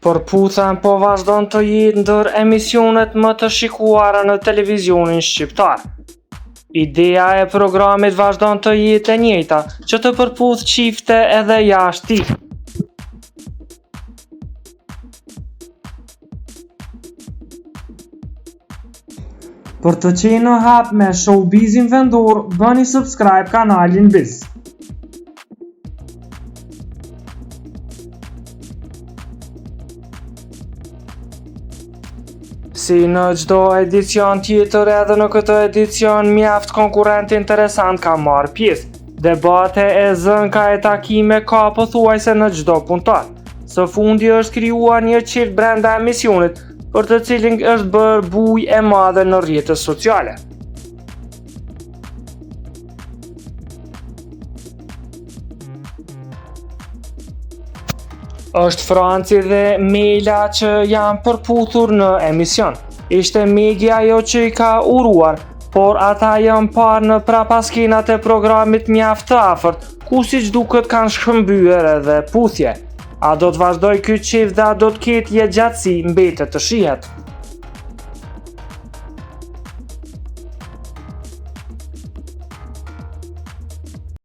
Përputhen po vazhdon të jetë ndër emisionet më të shikuara në televizionin shqiptar. Ideja e programit vazhdon të jetë e njëjta, që të përputh çifte edhe jashtë tij. Për të qenë në hap me showbizin vendor, bëni subscribe kanalin Biz. Si në çdo edicion tjetër, edhe në këtë edicion mjaft konkurrent interesant ka marrë pjesë. Debate e zënka e takime ka pothuajse në çdo puntat. Së fundi është krijuar një çift brenda emisionit, për të cilin është bërë bujë e madhe në rrjetet sociale. Është Franci dhe Mela që janë përputhur në emision. Ishte Megi ajo që i ka uruar, por ata janë parë në prapaskenat e programit mjaft të afërt, ku siç duket kanë shkëmbyer edhe puthje. A do të vazhdoj ky çift dhe a do të ketë jetëgjatësi, mbetet të shihet.